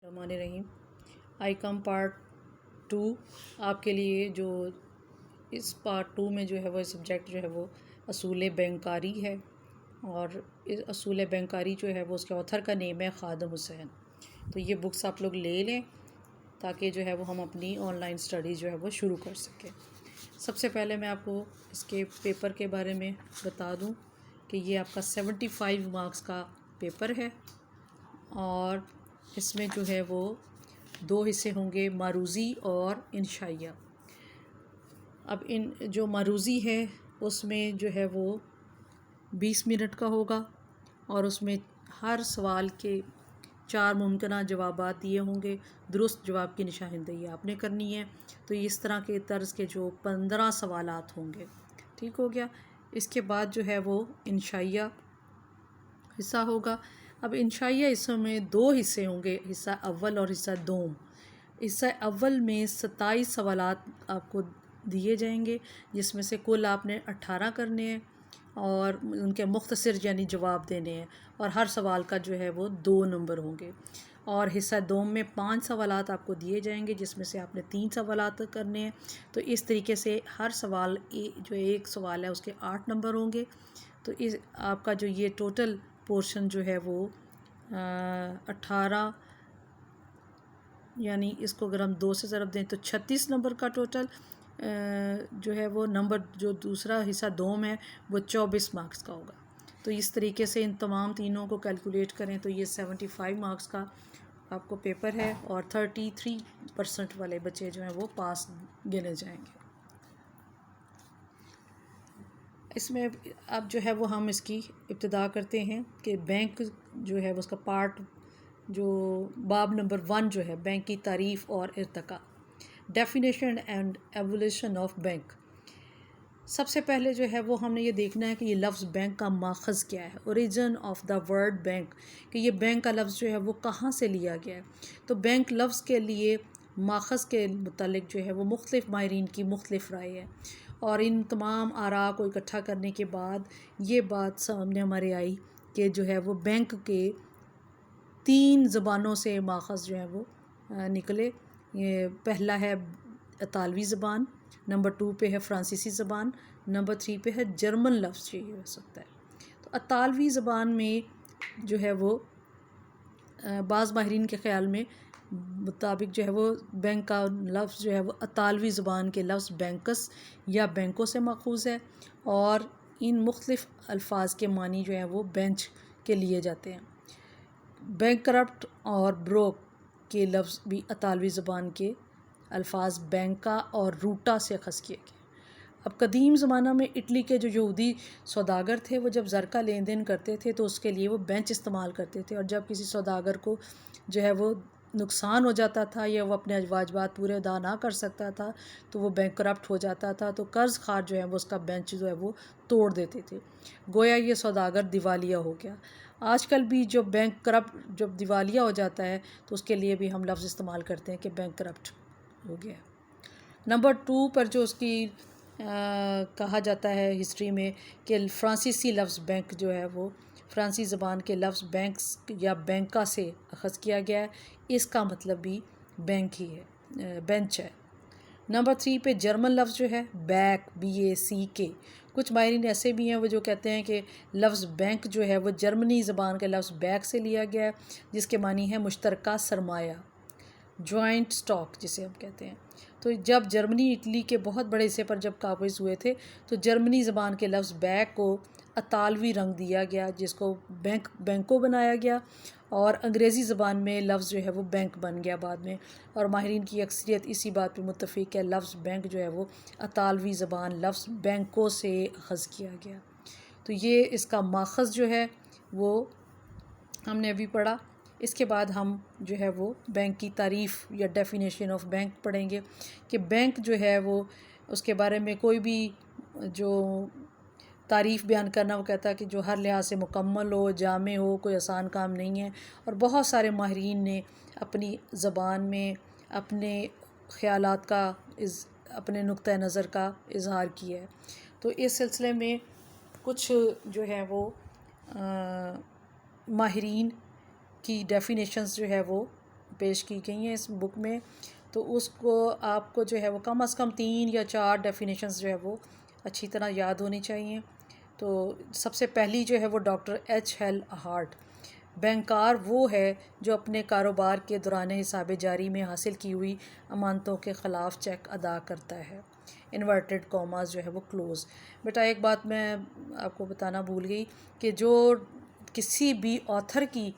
الرحمن الرحیم آئی کم پارٹ 2 آپ کے لیے جو اس پارٹ 2 میں جو ہے وہ سبجیکٹ جو ہے وہ اصول بینکاری ہے، اور اس اصول بینکاری جو ہے وہ اس کے آتھر کا نیم ہے خادم حسین۔ تو یہ بکس آپ لوگ لے لیں تاکہ جو ہے وہ ہم اپنی آن لائن اسٹڈیز جو ہے وہ شروع کر سکیں۔ سب سے پہلے میں آپ کو اس کے پیپر کے بارے میں بتا دوں کہ یہ آپ کا 75 مارکس کا پیپر ہے، اور اس میں جو ہے وہ 2 حصے ہوں گے، معروضی اور انشائیہ۔ اب ان جو معروضی ہے اس میں جو ہے وہ 20 منٹ کا ہوگا، اور اس میں ہر سوال کے 4 ممکنہ جوابات دیے ہوں گے، درست جواب کی نشاندہی آپ نے کرنی ہے۔ تو اس طرح کے طرز کے جو 15 سوالات ہوں گے، ٹھیک ہو گیا۔ اس کے بعد جو ہے وہ انشائیہ حصہ ہوگا۔ اب انشائیہ حصوں میں 2 حصے ہوں گے، حصہ اول اور حصہ دوم۔ حصہ اول میں 27 سوالات آپ کو دیے جائیں گے، جس میں سے کل آپ نے 18 کرنے ہیں، اور ان کے مختصر یعنی جواب دینے ہیں، اور ہر سوال کا جو ہے وہ 2 نمبر ہوں گے۔ اور حصہ دوم میں 5 سوالات آپ کو دیے جائیں گے، جس میں سے آپ نے 3 سوالات کرنے ہیں۔ تو اس طریقے سے ہر سوال جو ایک سوال ہے اس کے 8 نمبر ہوں گے۔ تو اس آپ کا جو یہ ٹوٹل پورشن جو ہے وہ 18، یعنی اس کو اگر ہم 2 سے ضرب دیں تو 36 نمبر کا ٹوٹل جو ہے وہ نمبر، جو دوسرا حصہ دوم ہے وہ 24 مارکس کا ہوگا۔ تو اس طریقے سے ان تمام تینوں کو کیلکولیٹ کریں تو یہ 75 مارکس کا آپ کو پیپر ہے، اور 33% والے بچے جو ہیں وہ پاس گنے جائیں گے۔ اس میں اب جو ہے وہ ہم اس کی ابتدا کرتے ہیں کہ بینک جو ہے وہ اس کا پارٹ جو باب نمبر 1 جو ہے بینک کی تعریف اور ارتقاء، definition and evolution of bank. سب سے پہلے جو ہے وہ ہم نے یہ دیکھنا ہے کہ یہ لفظ بینک کا ماخذ کیا ہے، origin of the word bank, کہ یہ بینک کا لفظ جو ہے وہ کہاں سے لیا گیا ہے۔ تو بینک لفظ کے لیے ماخذ کے متعلق جو ہے وہ مختلف ماہرین کی مختلف رائے ہے، اور ان تمام آراء کو اکٹھا کرنے کے بعد یہ بات سامنے ہمارے آئی کہ جو ہے وہ بینک کے 3 زبانوں سے ماخذ جو ہے وہ نکلے۔ یہ پہلا ہے اطالوی زبان، نمبر 2 پہ ہے فرانسیسی زبان، نمبر 3 پہ ہے جرمن لفظ، یہ ہو سکتا ہے۔ تو اطالوی زبان میں جو ہے وہ بعض ماہرین کے خیال میں مطابق جو ہے وہ بینک کا لفظ جو ہے وہ اطالوی زبان کے لفظ بینکس یا بینکوں سے ماخوذ ہے، اور ان مختلف الفاظ کے معنی جو ہیں وہ بینچ کے لیے جاتے ہیں۔ بینک کرپٹ اور بروک کے لفظ بھی اطالوی زبان کے الفاظ بینکا اور روٹا سے اخذ کیے گئے۔ اب قدیم زمانہ میں اٹلی کے جو یہودی سوداگر تھے وہ جب زر کا لین دین کرتے تھے تو اس کے لیے وہ بینچ استعمال کرتے تھے، اور جب کسی سوداگر کو جو ہے وہ نقصان ہو جاتا تھا یا وہ اپنے واجبات پورے ادا نہ کر سکتا تھا تو وہ بینک کرپٹ ہو جاتا تھا، تو قرض خواہ جو ہے وہ اس کا بینچ جو ہے وہ توڑ دیتے تھے، گویا یہ سوداگر دیوالیہ ہو گیا۔ آج کل بھی جو بینک کرپٹ جب دیوالیہ ہو جاتا ہے تو اس کے لیے بھی ہم لفظ استعمال کرتے ہیں کہ بینک کرپٹ ہو گیا۔ نمبر 2 پر جو اس کی کہا جاتا ہے ہسٹری میں کہ فرانسیسی لفظ بینک جو ہے وہ فرانسی زبان کے لفظ بینکس یا بینکا سے اخذ کیا گیا ہے، اس کا مطلب بھی بینک ہی ہے، بینچ ہے۔ نمبر 3 پہ جرمن لفظ جو ہے بیک، BACK۔ کچھ ماہرین ایسے بھی ہیں وہ جو کہتے ہیں کہ لفظ بینک جو ہے وہ جرمنی زبان کے لفظ بیک سے لیا گیا ہے، جس کے معنی ہے مشترکہ سرمایہ، جوائنٹ سٹاک جسے ہم کہتے ہیں۔ تو جب جرمنی اٹلی کے بہت بڑے حصے پر جب قابض ہوئے تھے تو جرمنی زبان کے لفظ بیک کو اطالوی رنگ دیا گیا، جس کو بینکو بنایا گیا، اور انگریزی زبان میں لفظ جو ہے وہ بینک بن گیا بعد میں، اور ماہرین کی اکثریت اسی بات پہ متفق ہے لفظ بینک جو ہے وہ اطالوی زبان لفظ بینکو سے اخذ کیا گیا۔ تو یہ اس کا ماخذ جو ہے وہ ہم نے ابھی پڑھا۔ اس کے بعد ہم جو ہے وہ بینک کی تعریف یا ڈیفینیشن آف بینک پڑھیں گے کہ بینک جو ہے وہ اس کے بارے میں کوئی بھی جو تعریف بیان کرنا، وہ کہتا ہے کہ جو ہر لحاظ سے مکمل ہو، جامع ہو، کوئی آسان کام نہیں ہے، اور بہت سارے ماہرین نے اپنی زبان میں اپنے خیالات کا اپنے نقطہ نظر کا اظہار کیا ہے۔ تو اس سلسلے میں کچھ جو ہے وہ ماہرین کی ڈیفینیشنز جو ہے وہ پیش کی گئی ہیں اس بک میں، تو اس کو آپ کو جو ہے وہ کم از کم 3 یا 4 ڈیفینیشنز جو ہے وہ اچھی طرح یاد ہونی چاہیے۔ تو سب سے پہلی جو ہے وہ ڈاکٹر ایچ ہیل ہارٹ، بینکار وہ ہے جو اپنے کاروبار کے دوران حساب جاری میں حاصل کی ہوئی امانتوں کے خلاف چیک ادا کرتا ہے، انورٹڈ کاماز جو ہے وہ کلوز۔ بیٹا ایک بات میں آپ کو بتانا بھول گئی کہ جو کسی بھی آتھر کی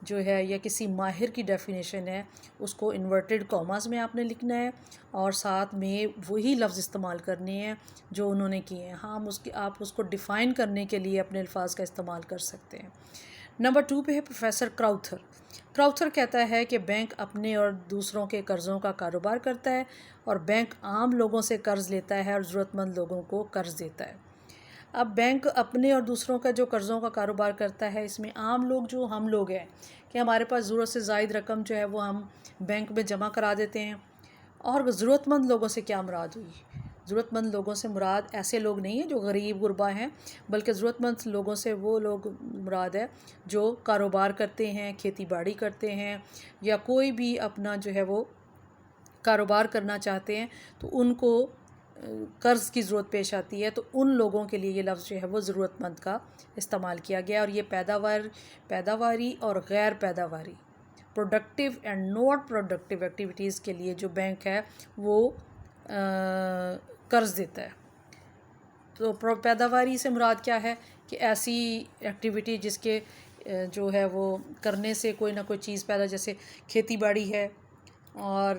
جو ہے یا کسی ماہر کی ڈیفینیشن ہے اس کو انورٹڈ کاماز میں آپ نے لکھنا ہے اور ساتھ میں وہی لفظ استعمال کرنے ہیں جو انہوں نے کیے ہیں۔ ہاں آپ اس کو ڈیفائن کرنے کے لیے اپنے الفاظ کا استعمال کر سکتے ہیں۔ نمبر 2 پہ ہے پروفیسر کراؤتھر۔ کراؤتھر کہتا ہے کہ بینک اپنے اور دوسروں کے قرضوں کا کاروبار کرتا ہے اور بینک عام لوگوں سے قرض لیتا ہے اور ضرورت مند لوگوں کو قرض دیتا ہے۔ اب بینک اپنے اور دوسروں کا جو قرضوں کا کاروبار کرتا ہے، اس میں عام لوگ جو ہم لوگ ہیں کہ ہمارے پاس ضرورت سے زائد رقم جو ہے وہ ہم بینک میں جمع کرا دیتے ہیں۔ اور ضرورت مند لوگوں سے کیا مراد ہوئی؟ ضرورت مند لوگوں سے مراد ایسے لوگ نہیں ہیں جو غریب غربا ہیں، بلکہ ضرورت مند لوگوں سے وہ لوگ مراد ہے جو کاروبار کرتے ہیں، کھیتی باڑی کرتے ہیں یا کوئی بھی اپنا جو ہے وہ کاروبار کرنا چاہتے ہیں تو ان کو قرض کی ضرورت پیش آتی ہے، تو ان لوگوں کے لیے یہ لفظ جو ہے وہ ضرورت مند کا استعمال کیا گیا۔ اور یہ پیداواری اور غیر پیداواری، productive and not productive activities کے لیے جو بینک ہے وہ قرض دیتا ہے۔ تو پیداواری سے مراد کیا ہے کہ ایسی ایکٹیویٹی جس کے جو ہے وہ کرنے سے کوئی نہ کوئی چیز پیدا، جیسے کھیتی باڑی ہے اور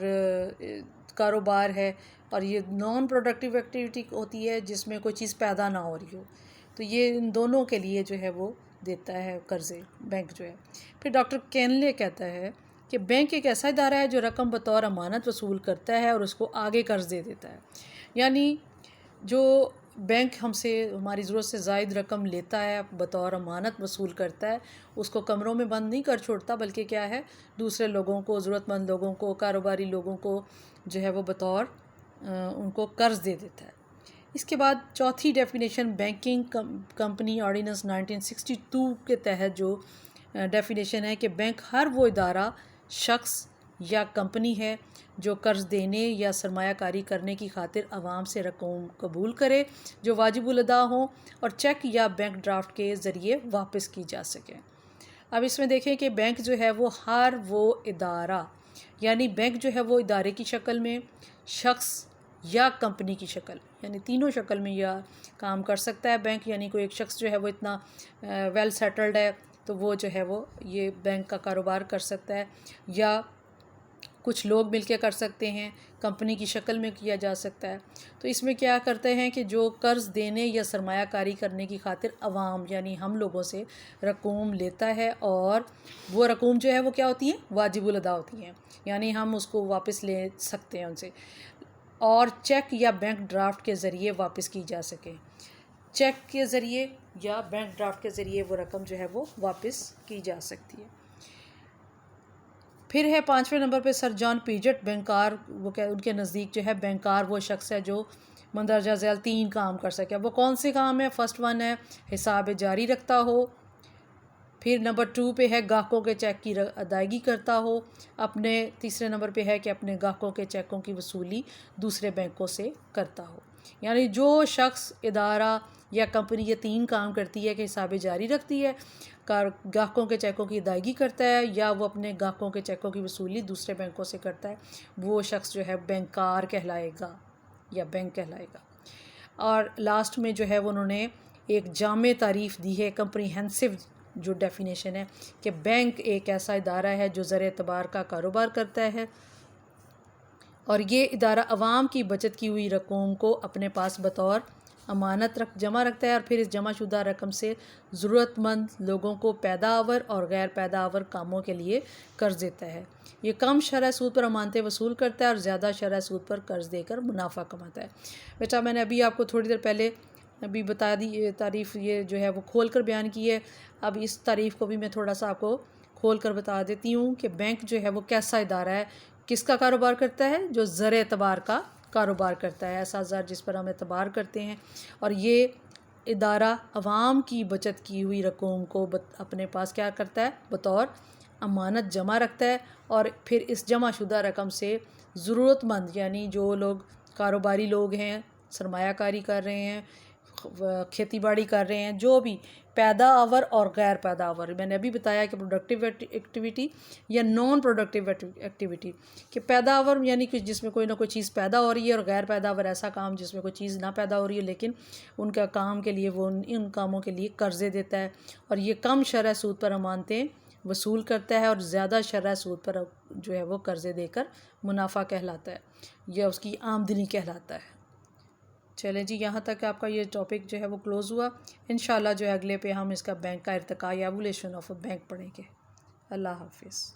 کاروبار ہے، اور یہ نان پروڈکٹیو ایکٹیویٹی ہوتی ہے جس میں کوئی چیز پیدا نہ ہو رہی ہو، تو یہ ان دونوں کے لیے جو ہے وہ دیتا ہے قرضے بینک جو ہے۔ پھر ڈاکٹر کینلے کہتا ہے کہ بینک ایک ایسا ادارہ ہے جو رقم بطور امانت وصول کرتا ہے اور اس کو آگے قرض دے دیتا ہے۔ یعنی جو بینک ہم سے ہماری ضرورت سے زائد رقم لیتا ہے، بطور امانت وصول کرتا ہے، اس کو کمروں میں بند نہیں کر چھوڑتا، بلکہ کیا ہے دوسرے لوگوں کو، ضرورت مند لوگوں کو، کاروباری لوگوں کو جو ہے وہ بطور ان کو قرض دے دیتا ہے۔ اس کے بعد چوتھی ڈیفینیشن بینکنگ کمپنی آرڈیننس 1962 کے تحت جو ڈیفینیشن ہے کہ بینک ہر وہ ادارہ، شخص یا کمپنی ہے جو قرض دینے یا سرمایہ کاری کرنے کی خاطر عوام سے رقم قبول کرے جو واجب الادا ہوں اور چیک یا بینک ڈرافٹ کے ذریعے واپس کی جا سکیں۔ اب اس میں دیکھیں کہ بینک جو ہے وہ ہر وہ ادارہ، یعنی بینک جو ہے وہ ادارے کی شکل میں، شخص یا کمپنی کی شکل، یعنی تینوں شکل میں یا کام کر سکتا ہے بینک۔ یعنی کوئی ایک شخص جو ہے وہ اتنا ویل سیٹلڈ ہے تو وہ جو ہے وہ یہ بینک کا کاروبار کر سکتا ہے، یا کچھ لوگ مل کے کر سکتے ہیں، کمپنی کی شکل میں کیا جا سکتا ہے۔ تو اس میں کیا کرتے ہیں کہ جو قرض دینے یا سرمایہ کاری کرنے کی خاطر عوام یعنی ہم لوگوں سے رقوم لیتا ہے، اور وہ رقوم جو ہے وہ کیا ہوتی ہیں، واجب الادا ہوتی ہیں، یعنی ہم اس کو واپس لے سکتے ہیں ان سے، اور چیک یا بینک ڈرافٹ کے ذریعے واپس کی جا سکے۔ چیک کے ذریعے یا بینک ڈرافٹ کے ذریعے وہ رقم جو ہے وہ واپس کی جا سکتی ہے۔ پھر ہے 5ویں نمبر پہ سر جان پیجٹ، بینکار ان کے نزدیک جو ہے بینکار وہ شخص ہے جو مندرجہ ذیل 3 کام کر سکے۔ وہ کون سے کام ہے؟ فرسٹ ون ہے حساب جاری رکھتا ہو، پھر نمبر 2 پہ ہے گاہکوں کے چیک کی ادائیگی کرتا ہو، اپنے تیسرے نمبر پہ ہے کہ اپنے گاہکوں کے چیکوں کی وصولی دوسرے بینکوں سے کرتا ہو۔ یعنی جو شخص، ادارہ یا کمپنی یہ 3 کام کرتی ہے کہ حساب جاری رکھتی ہے، گاہکوں کے چیکوں کی ادائیگی کرتا ہے، یا وہ اپنے گاہکوں کے چیکوں کی وصولی دوسرے بینکوں سے کرتا ہے، وہ شخص جو ہے بینکار کہلائے گا یا بینک کہلائے گا۔ اور لاسٹ میں جو ہے وہ انہوں نے ایک جامع تعریف دی ہے، کمپریہنسو جو ڈیفینیشن ہے کہ بینک ایک ایسا ادارہ ہے جو زر اعتبار کا کاروبار کرتا ہے اور یہ ادارہ عوام کی بچت کی ہوئی رقوم کو اپنے پاس بطور امانت جمع رکھتا ہے اور پھر اس جمع شدہ رقم سے ضرورت مند لوگوں کو پیداور اور غیر پیداور کاموں کے لیے قرض دیتا ہے۔ یہ کم شرح سود پر امانتیں وصول کرتا ہے اور زیادہ شرح سود پر قرض دے کر منافع کماتا ہے۔ بیٹا میں نے ابھی آپ کو تھوڑی دیر پہلے ابھی بتا دی یہ تعریف، یہ جو ہے وہ کھول کر بیان کی ہے۔ اب اس تعریف کو بھی میں تھوڑا سا آپ کو کھول کر بتا دیتی ہوں کہ بینک جو ہے وہ کیسا ادارہ ہے، کس کا کاروبار کرتا ہے، جو زر اعتبار کا کاروبار کرتا ہے، ایسا زر جس پر ہم اعتبار کرتے ہیں، اور یہ ادارہ عوام کی بچت کی ہوئی رقوم کو اپنے پاس کیا کرتا ہے، بطور امانت جمع رکھتا ہے اور پھر اس جمع شدہ رقم سے ضرورت مند یعنی جو لوگ کاروباری لوگ ہیں، سرمایہ کاری کر رہے ہیں، کھیتی باڑی کر رہے ہیں، جو بھی پیداور اور غیر پیداور، میں نے ابھی بتایا کہ پروڈکٹیو ایکٹیویٹی یا نان پروڈکٹیو ایکٹیویٹی، کہ پیداور یعنی کہ جس میں کوئی نہ کوئی چیز پیدا ہو رہی ہے، اور غیر پیداور ایسا کام جس میں کوئی چیز نہ پیدا ہو رہی ہے لیکن ان کا کام کے لیے وہ ان کاموں کے لیے قرضے دیتا ہے، اور یہ کم شرح سود پر امانتیں وصول کرتا ہے اور زیادہ شرح سود پر جو ہے وہ قرضے دے کر منافع کہلاتا ہے یا اس کی آمدنی کہلاتا ہے۔ چلیں جی، یہاں تک آپ کا یہ ٹاپک جو ہے وہ کلوز ہوا۔ انشاءاللہ جو ہے اگلے پہ ہم اس کا بینک کا ارتقاء یا ایولیوشن آف اے بینک پڑھیں گے۔ اللہ حافظ۔